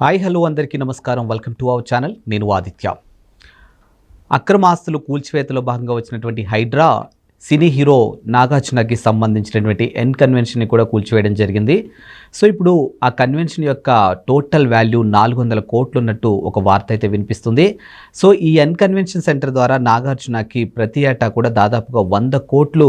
Hi hello అందరికీ నమస్కారం. Welcome to our channel. నేను ఆదిత్య. అక్రమాస్తులు కూల్చివేతలో భాగంగా వచ్చినటువంటి హైడ్రా సినీ హీరో నాగార్జునకి సంబంధించినటువంటి ఎన్ కన్వెన్షన్ని కూడా కూల్చివేయడం జరిగింది. సో ఇప్పుడు ఆ కన్వెన్షన్ యొక్క టోటల్ వాల్యూ 400 కోట్లు ఉన్నట్టు ఒక వార్త అయితే వినిపిస్తుంది. సో ఈ ఎన్ కన్వెన్షన్ సెంటర్ ద్వారా నాగార్జునకి ప్రతి ఏటా కూడా దాదాపుగా 100 కోట్లు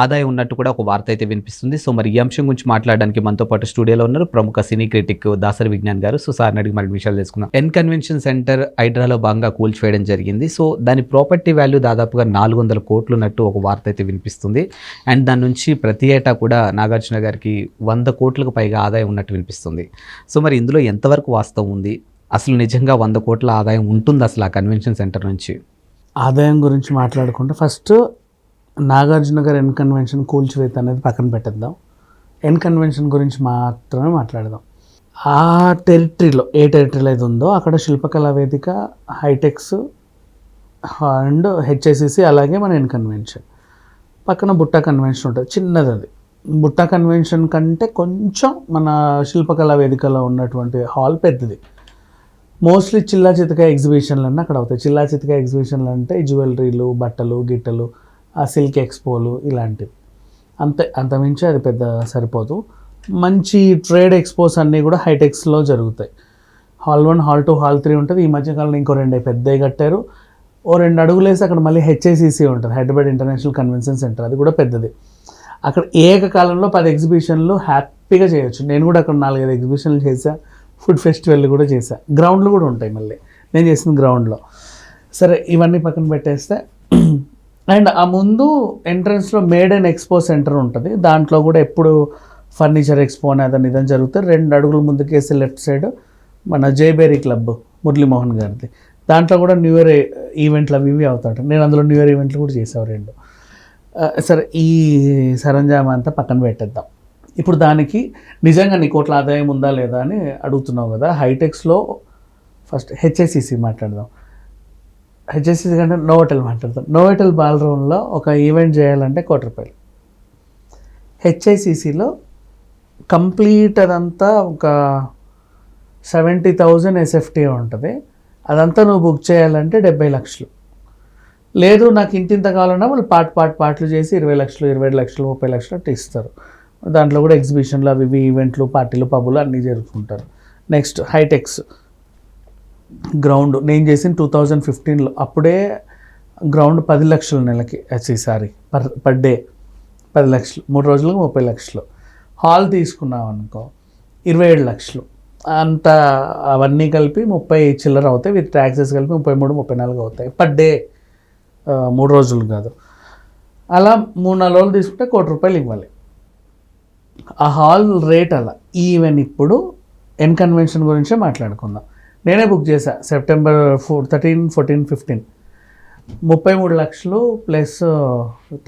ఆదాయం ఉన్నట్టు కూడా ఒక వార్త అయితే వినిపిస్తుంది. సో మరి ఈ అంశం గురించి మాట్లాడడానికి మనతో పాటు స్టూడియోలో ఉన్నారు ప్రముఖ సినీ క్రిటిక్ దాసరి విజ్ఞాన్ గారు. సో సార్ని అడిగి మరి విషయాలు తెలుసుకుందాం. ఎన్ కన్వెన్షన్ సెంటర్ హైడ్రాలో భాగంగా కూల్చివేయడం జరిగింది. సో దాని ప్రాపర్టీ వాల్యూ దాదాపుగా 400 కోట్లు ఉన్నట్టు ఒక వార్త అయితే వినిపిస్తుంది. అండ్ దాని నుంచి ప్రతి ఏటా కూడా నాగార్జున గారికి 100 కోట్లకు పైగా ఆదాయం ఉన్నట్టు వినిపిస్తుంది. సో మరి ఇందులో ఎంతవరకు వాస్తవం ఉంది? అసలు నిజంగా 100 కోట్ల ఆదాయం ఉంటుంది అసలు ఆ కన్వెన్షన్ సెంటర్ నుంచి? ఆదాయం గురించి మాట్లాడుకుంటే ఫస్ట్ నాగార్జున గారు ఎన్ కన్వెన్షన్ కూల్చివేత అనేది పక్కన పెట్టేద్దాం. ఎన్ కన్వెన్షన్ గురించి మాత్రమే మాట్లాడదాం. ఆ టెరిటరీలో ఏ టెరిటరీలో అయితే ఉందో అక్కడ శిల్పకళా వేదిక, హైటెక్స్ అండ్ హెచ్ఐసిసి, అలాగే మన ఎన్ కన్వెన్షన్ పక్కన బుట్టా కన్వెన్షన్ ఉంటుంది, చిన్నది. అది బుట్టా కన్వెన్షన్ కంటే కొంచెం మన శిల్పకళా వేదికలో ఉన్నటువంటి హాల్ పెద్దది. మోస్ట్లీ చిల్లా చితక ఎగ్జిబిషన్లన్నీ అక్కడ అవుతాయి. చిల్లా చితక ఎగ్జిబిషన్లు అంటే జ్యువెలరీలు, బట్టలు, గిట్టలు, ఆ సిల్క్ ఎక్స్పోలు ఇలాంటివి. అంతమించి అది పెద్ద సరిపోదు. మంచి ట్రేడ్ ఎక్స్పోస్ అన్నీ కూడా హైటెక్స్లో జరుగుతాయి. హాల్ 1, హాల్ 2, హాల్ 3 ఉంటుంది. ఈ మధ్యకాలంలో ఇంకో 2 పెద్దవి కట్టారు. ఓ 2 అడుగులు వేసి అక్కడ మళ్ళీ హెచ్ఐసిసి ఉంటుంది, హైదరాబాద్ ఇంటర్నేషనల్ కన్వెన్షన్ సెంటర్. అది కూడా పెద్దది. అక్కడ ఏకకాలంలో 10 ఎగ్జిబిషన్లు హ్యాపీగా చేయొచ్చు. నేను కూడా అక్కడ 4-5 ఎగ్జిబిషన్లు చేశా, ఫుడ్ ఫెస్టివల్ కూడా చేశా. గ్రౌండ్లు కూడా ఉంటాయి. మళ్ళీ నేను చేసిన గ్రౌండ్లో. సరే, ఇవన్నీ పక్కన పెట్టేస్తే అండ్ ఆ ముందు ఎంట్రన్స్లో మేడ్ అండ్ ఎక్స్పో సెంటర్ ఉంటుంది. దాంట్లో కూడా ఎప్పుడు ఫర్నిచర్ ఎక్స్పో అనేది ఇదని జరుగుతుంది. 2 అడుగులు ముందుకేసి లెఫ్ట్ సైడ్ మన జైబేరీ క్లబ్ మురళీమోహన్ గారిది. దాంట్లో కూడా న్యూ ఇయర్ ఈవెంట్లు అవి ఇవి అవుతాడు. నేను అందులో న్యూ ఇయర్ ఈవెంట్లు కూడా చేసావు 2. సరే, ఈ సరంజామా అంతా పక్కన పెట్టేద్దాం. ఇప్పుడు దానికి నిజంగా నీ కోట్ల ఆదాయం ఉందా లేదా అని అడుగుతున్నావు కదా. హైటెక్స్లో ఫస్ట్ హెచ్ఐసిసి మాట్లాడదాం. హెచ్ఐసిసి కంటే నోవోటెల్ మాట్లాడదాం. నోవోటెల్ బాల్రూమ్లో ఒక ఈవెంట్ చేయాలంటే ₹1,00,00,000. హెచ్ఐసిసిలో కంప్లీట్ అదంతా ఒక 70,000 ఎస్ఎఫ్టీ ఉంటుంది. అదంతా నువ్వు బుక్ చేయాలంటే 70 లక్షలు. లేదు నాకు ఇంత కావాలన్నా వాళ్ళు పార్ట్లు చేసి 20 లక్షలు, 25 లక్షలు, 30 లక్షలు అట్లా ఇస్తారు. దాంట్లో కూడా ఎగ్జిబిషన్లు అవి ఇవి ఈవెంట్లు, పార్టీలు, పబ్బులు అన్నీ జరుపుకుంటారు. నెక్స్ట్ హైటెక్స్ గ్రౌండ్ నేను చేసిన 2015లో. అప్పుడే గ్రౌండ్ 10 లక్షలు నెలకి, పర్ డే 10 లక్షలు, 3 రోజులకు 30 లక్షలు. హాల్ తీసుకున్నాం అనుకో 27 లక్షలు. అంత అవన్నీ కలిపి 30 చిల్లర అవుతాయి. విత్ ట్యాక్సెస్ కలిపి 33-34 అవుతాయి పర్ డే. 3 రోజులు కాదు. అలా 3-4 రోజులు తీసుకుంటే ₹1,00,00,000 ఇవ్వాలి. ఆ హాల్ రేట్ అలా. ఈవెన్ ఇప్పుడు ఎన్ కన్వెన్షన్ గురించే మాట్లాడుకుందాం. నేనే బుక్ చేశా సెప్టెంబర్ 13, 14, 15 33 లక్షలు ప్లస్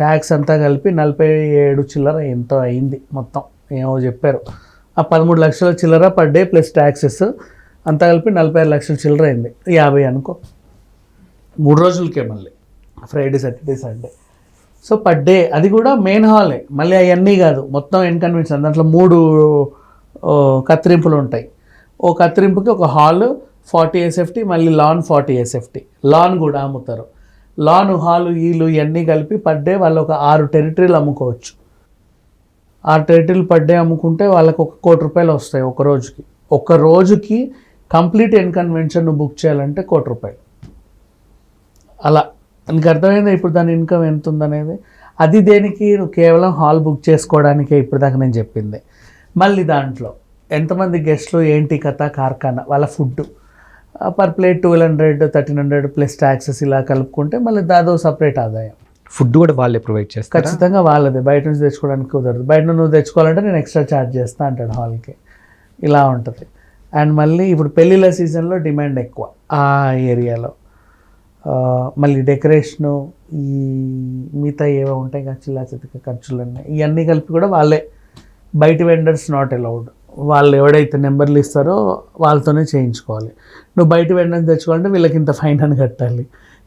ట్యాక్స్ అంతా కలిపి 47 చిల్లర ఎంతో అయింది మొత్తం. ఏమో చెప్పారు. ఆ 13 లక్షల చిల్లర పర్ డే ప్లస్ ట్యాక్సెస్ అంతా కలిపి 46 లక్షల చిల్లర అయింది. 50 అనుకో 3 రోజులకే, మళ్ళీ Friday, Saturday, Sunday. So per day. అది కూడా మెయిన్ హాలే, మళ్ళీ అవన్నీ కాదు, మొత్తం ఎన్ కన్వెన్షన్. దాంట్లో 3 కత్తిరింపులు ఉంటాయి. ఓ కత్తిరింపుకి ఒక హాల్ 40 ఎస్ఎఫ్టీ, మళ్ళీ లాన్ 40 ఎస్ఎఫ్టీ. లాన్ కూడా అమ్ముతారు. లాన్, హాలు, ఇవన్నీ కలిపి పర్ డే వాళ్ళు ఒక 6 టెరిటరీలు అమ్ముకోవచ్చు. 6 టెరిటరీలు పర్ డే అమ్ముకుంటే వాళ్ళకి ₹1,00,00,000 వస్తాయి ఒక రోజుకి. ఒక రోజుకి కంప్లీట్ ఎన్ కన్వెన్షన్ నువ్వు బుక్ చేయాలంటే ₹1,00,00,000. అలా నీకు అర్థమైందా ఇప్పుడు దాని ఇన్కమ్ ఎంత ఉందనేది? అది దేనికి? నువ్వు కేవలం హాల్ బుక్ చేసుకోవడానికే ఇప్పుడు దాకా నేను చెప్పింది. మళ్ళీ దాంట్లో ఎంతమంది గెస్ట్లు, ఏంటి కథ, కార్ఖానా, వాళ్ళ food per plate 1,200, 1,300 plus taxes ఇలా కలుపుకుంటే మళ్ళీ దాదో సపరేట్ ఆదాయం. ఫుడ్ కూడా వాళ్ళే ప్రొవైడ్ చేస్తారు? ఖచ్చితంగా వాళ్ళదే. బయట నుంచి తెచ్చుకోవడానికి కుదరదు. బయట నువ్వు తెచ్చుకోవాలంటే నేను ఎక్స్ట్రా ఛార్జ్ చేస్తా అంటాడు హాల్కి. ఇలా ఉంటుంది. అండ్ మళ్ళీ ఇప్పుడు పెళ్ళిళ్ళ సీజన్లో డిమాండ్ ఎక్కువ ఆ ఏరియాలో. మళ్ళీ డెకరేషను, ఈ మిగతా ఏవో ఉంటాయి కదా చిల్లా చితక ఖర్చులన్నీ, ఇవన్నీ కలిపి కూడా వాళ్ళే. బయట వెండర్స్ నాట్ అలౌడ్. వాళ్ళు ఎవడైతే నెంబర్లు ఇస్తారో వాళ్ళతోనే చేయించుకోవాలి. నువ్వు బయట వెండర్స్ తెచ్చుకోవాలంటే వీళ్ళకి ఇంత ఫైన్ అని కట్టాలి.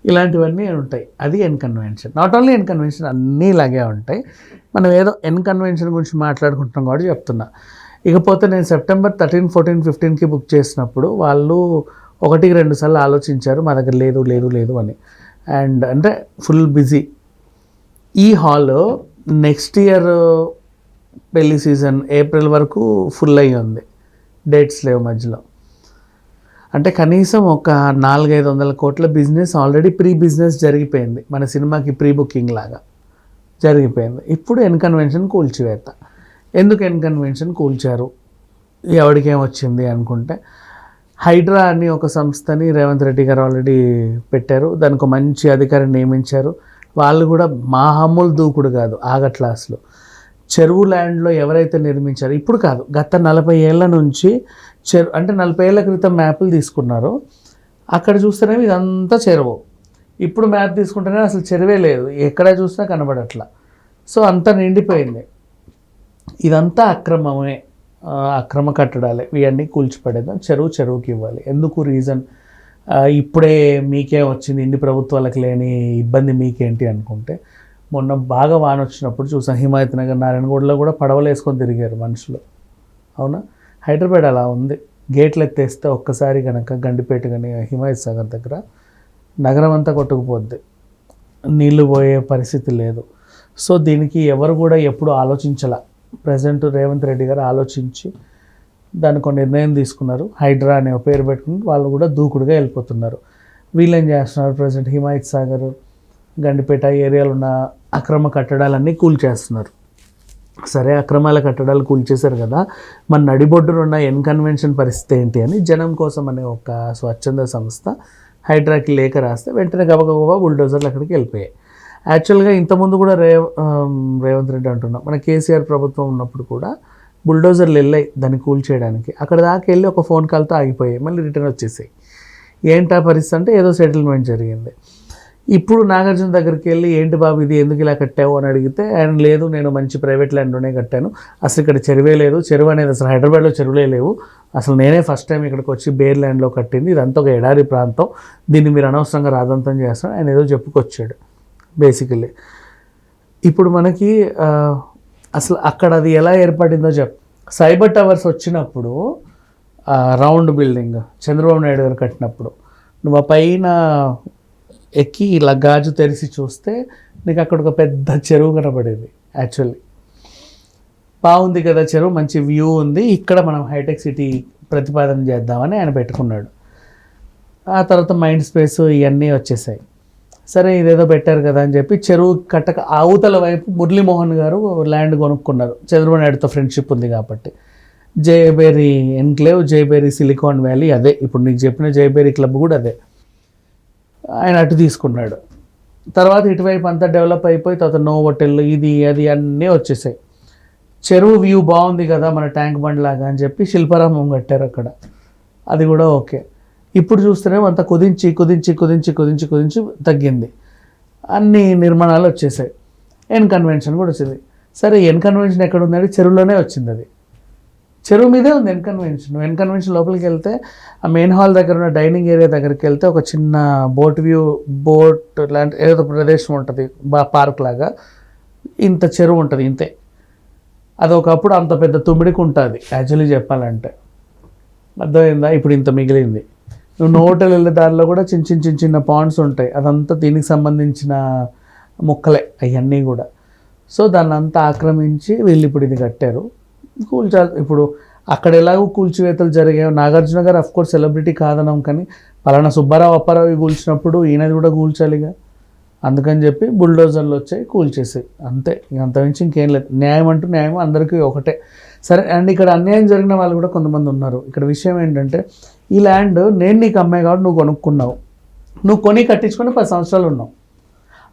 ఇలాంటివన్నీ ఉంటాయి. అది N convention. Not only N convention, అన్నీ ఇలాగే ఉంటాయి. మనం ఏదో ఎన్ కన్వెన్షన్ గురించి మాట్లాడుకుంటున్నాం కాబట్టి చెప్తున్నా. ఇకపోతే నేను సెప్టెంబర్ 13, 14, 15కి బుక్ చేసినప్పుడు వాళ్ళు 1-2 సార్లు ఆలోచించారు మా దగ్గర లేదు లేదు లేదు అని. అండ్ అంటే ఫుల్ బిజీ. ఈ హాల్ నెక్స్ట్ ఇయర్ పెళ్లి సీజన్ ఏప్రిల్ వరకు ఫుల్ అయ్యి ఉంది, డేట్స్ లేవు మధ్యలో. అంటే కనీసం ఒక 400-500 కోట్ల బిజినెస్ ఆల్రెడీ ప్రీ బిజినెస్ జరిగిపోయింది, మన సినిమాకి ప్రీ బుకింగ్ లాగా జరిగిపోయింది. ఇప్పుడు ఎన్కన్వెన్షన్ కూల్చివేత. ఎందుకు ఎన్కన్వెన్షన్ కూల్చారు, ఎవరికేం వచ్చింది అనుకుంటే, హైడ్రా అని ఒక సంస్థని రేవంత్ రెడ్డి గారు ఆల్రెడీ పెట్టారు, దానికి ఒక మంచి అధికారిని నియమించారు. వాళ్ళు కూడా మామూలు దూకుడు కాదు, ఆగట్లాస్లో చెరువు ల్యాండ్లో ఎవరైతే నిర్మించారో, ఇప్పుడు కాదు గత 40 ఏళ్ల నుంచి అంటే 40 ఏళ్ల క్రితం మ్యాప్లు తీసుకున్నారు, అక్కడ చూస్తేనేమో ఇదంతా చెరువు. ఇప్పుడు మ్యాప్ తీసుకుంటేనే అసలు చెరువే లేదు, ఎక్కడ చూసినా కనబడట్లా. సో అంతా నిండిపోయింది. ఇదంతా అక్రమమే, అక్రమ కట్టడాలే, ఇవన్నీ కూల్చిపడేద్దాం, చెరువుకి ఇవ్వాలి. ఎందుకు రీజన్, ఇప్పుడే మీకే వచ్చింది, ఇన్ని ప్రభుత్వాలకు లేని ఇబ్బంది మీకేంటి అనుకుంటే, మొన్న బాగా వాన వచ్చినప్పుడు చూసాం హిమాయత్ నగర్, నారాయణగూడలో కూడా పడవలు వేసుకొని తిరిగారు మనుషులు. అవునా, హైదరాబాద్ అలా ఉంది. గేట్లు ఎత్తేస్తే ఒక్కసారి కనుక గండిపేట కానీ హిమాయత్ సాగర్ దగ్గర నగరం అంతా కొట్టుకుపోద్ది, నీళ్లు పోయే పరిస్థితి లేదు. సో దీనికి ఎవరు కూడా ఎప్పుడు ఆలోచించాల. ప్రజెంట్ రేవంత్ రెడ్డి గారు ఆలోచించి దానికి ఒక నిర్ణయం తీసుకున్నారు, హైడ్రా అనే పేరు పెట్టుకుని వాళ్ళు కూడా దూకుడుగా వెళ్ళిపోతున్నారు. వీళ్ళు ఏం చేస్తున్నారు, ప్రజెంట్ హిమాయత్ సాగర్, గండిపేట ఏరియాలో ఉన్న అక్రమ కట్టడాలన్నీ కూల్చేస్తున్నారు. సరే, అక్రమాల కట్టడాలు కూల్చేశారు కదా, మన నడిబొడ్డున ఉన్న ఎన్కన్వెన్షన్ పరిస్థితి ఏంటి అని జనం కోసం అనే ఒక స్వచ్ఛంద సంస్థ హైడ్రాకి లేఖ రాస్తే వెంటనే గబగబా బుల్డోజర్లు అక్కడికి వెళ్ళిపోయాయి. యాక్చువల్గా ఇంతకుముందు కూడా రేవంత్ రెడ్డి అంటున్నాం, మన కేసీఆర్ ప్రభుత్వం ఉన్నప్పుడు కూడా బుల్డోజర్లు వెళ్ళాయి దాన్ని కూల్చేయడానికి. అక్కడ దాకా వెళ్ళి ఒక ఫోన్ కాల్తో ఆగిపోయాయి, మళ్ళీ రిటర్న్ వచ్చేసాయి. ఏంటా పరిస్థితి అంటే ఏదో సెటిల్మెంట్ జరిగింది. ఇప్పుడు నాగార్జున దగ్గరికి వెళ్ళి ఏంటి బాబు ఇది ఎందుకు ఇలా కట్టావు అని అడిగితే ఆయన లేదు, నేను మంచి ప్రైవేట్ ల్యాండ్లోనే కట్టాను, అసలు ఇక్కడ చెరువే లేదు, చెరువు అనేది అసలు హైదరాబాద్లో చెరువులే లేవు, అసలు నేనే ఫస్ట్ టైం ఇక్కడికి వచ్చి బేర్ ల్యాండ్లో కట్టింది, ఇదంతా ఒక ఎడారి ప్రాంతం, దీన్ని మీరు అనవసరంగా రాదంతం చేస్తాను ఆయన ఏదో చెప్పుకొచ్చాడు బేసికలీ. ఇప్పుడు మనకి అసలు అక్కడ అది ఎలా ఏర్పడిందో సైబర్ టవర్స్ వచ్చినప్పుడు రౌండ్ బిల్డింగ్ చంద్రబాబు నాయుడు గారు కట్టినప్పుడు నువ్వు ఆ పైన ఎక్కి ఇలా గాజు తెరిచి చూస్తే నీకు అక్కడ ఒక పెద్ద చెరువు కనబడేది. యాక్చువల్లీ బాగుంది కదా చెరువు, మంచి వ్యూ ఉంది, ఇక్కడ మనం హైటెక్ సిటీ ప్రతిపాదన చేద్దామని ఆయన పెట్టుకున్నాడు. ఆ తర్వాత మైండ్ స్పేస్ ఇవన్నీ వచ్చేసాయి. సరే ఇదేదో పెట్టారు కదా అని చెప్పి చెరువు కట్టక అవతల వైపు మురళీమోహన్ గారు ల్యాండ్ కొనుక్కున్నారు, చంద్రబాబు నాయుడుతో ఫ్రెండ్షిప్ ఉంది కాబట్టి. జయబేరీ ఎన్క్లేవ్, జయబేరీ సిలికాన్ వ్యాలీ అదే, ఇప్పుడు నీకు చెప్పిన జయబేరీ క్లబ్ కూడా అదే. ఆయన అటు తీసుకున్నాడు. తర్వాత ఇటువైపు అంతా డెవలప్ అయిపోయి తర్వాత నో హోటల్ ఇది అది అన్నీ వచ్చేసాయి. చెరువు వ్యూ బాగుంది కదా మన ట్యాంక్ బండ్ లాగా అని చెప్పి శిల్పారామం కట్టారు అక్కడ, అది కూడా ఓకే. ఇప్పుడు చూస్తేనేమో అంత కుదించి కుదించి కుదించి కుదించి కుదించి తగ్గింది, అన్ని నిర్మాణాలు వచ్చేసాయి. ఎన్కన్వెన్షన్ కూడా వచ్చింది. సరే ఎన్కన్వెన్షన్ ఎక్కడ ఉందంటే చెరువులోనే వచ్చింది, అది చెరువు మీదే ఉంది ఎన్కన్వెన్షన్. ఎన్కన్వెన్షన్ లోపలికి వెళ్తే ఆ మెయిన్ హాల్ దగ్గర ఉన్న డైనింగ్ ఏరియా దగ్గరికి వెళ్తే ఒక చిన్న బోట్ లాంటి ఏదో ప్రదేశం ఉంటుంది, పార్క్ లాగా, ఇంత చెరువు ఉంటుంది ఇంతే. అది ఒకప్పుడు అంత పెద్ద తుమ్మిడికి ఉంటుంది యాక్చువల్లీ చెప్పాలంటే, అర్థమైందా? ఇప్పుడు ఇంత మిగిలింది. నువ్వు హోటల్ వెళ్ళే దారిలో కూడా చిన్న చిన్న చిన్న చిన్న పాండ్స్ ఉంటాయి, అదంతా దీనికి సంబంధించిన మొక్కలే అవన్నీ కూడా. సో దాన్ని అంతా ఆక్రమించి వీళ్ళు ఇప్పుడు ఇది కట్టారు, కూల్చాలి. ఇప్పుడు అక్కడ ఎలాగో కూల్చివేతలు జరిగాయో, నాగార్జున గారు అఫ్కోర్స్ సెలబ్రిటీ కాదనం, కానీ పలానా సుబ్బారావు అప్పారావు కూల్చినప్పుడు ఈయనది కూడా కూల్చాలిగా, అందుకని చెప్పి బుల్డోజర్లు వచ్చాయి కూల్చేసాయి అంతే. అంతమించి ఇంకేం లేదు. న్యాయం అంటూ న్యాయం అందరికీ ఒకటే. సరే, అండ్ ఇక్కడ అన్యాయం జరిగిన వాళ్ళు కూడా కొంతమంది ఉన్నారు. ఇక్కడ విషయం ఏంటంటే, ఈ ల్యాండ్ నేను నీకు అమ్మాయి కాబట్టి నువ్వు కొనుక్కున్నావు, నువ్వు కొని కట్టించుకొని 10 సంవత్సరాలు ఉన్నావు.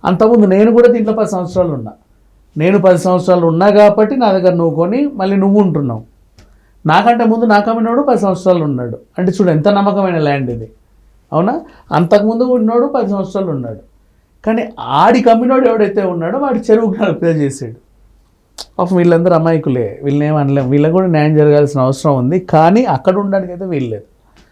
అంతకుముందు నేను కూడా దీంట్లో 10 సంవత్సరాలు ఉన్నా. నేను 10 సంవత్సరాలు ఉన్నా కాబట్టి నా దగ్గర నువ్వు కొని మళ్ళీ నువ్వు ఉంటున్నావు. నాకంటే ముందు నాకు అమ్మినోడు 10 సంవత్సరాలు ఉన్నాడు. అంటే చూడు ఎంత నమ్మకమైన ల్యాండ్ ఇది, అవునా? అంతకుముందు ఉన్నోడు 10 సంవత్సరాలు ఉన్నాడు, కానీ ఆడికి అమ్మినోడు ఎవడైతే ఉన్నాడో వాడి చెరువుకి అప్లై చేసాడు. పాపం వీళ్ళందరూ అమాయకులే, వీళ్ళని ఏమనలేము, వీళ్ళకి కూడా న్యాయం జరగాల్సిన అవసరం ఉంది, కానీ అక్కడ ఉండడానికి అయితే వీల్లేదు.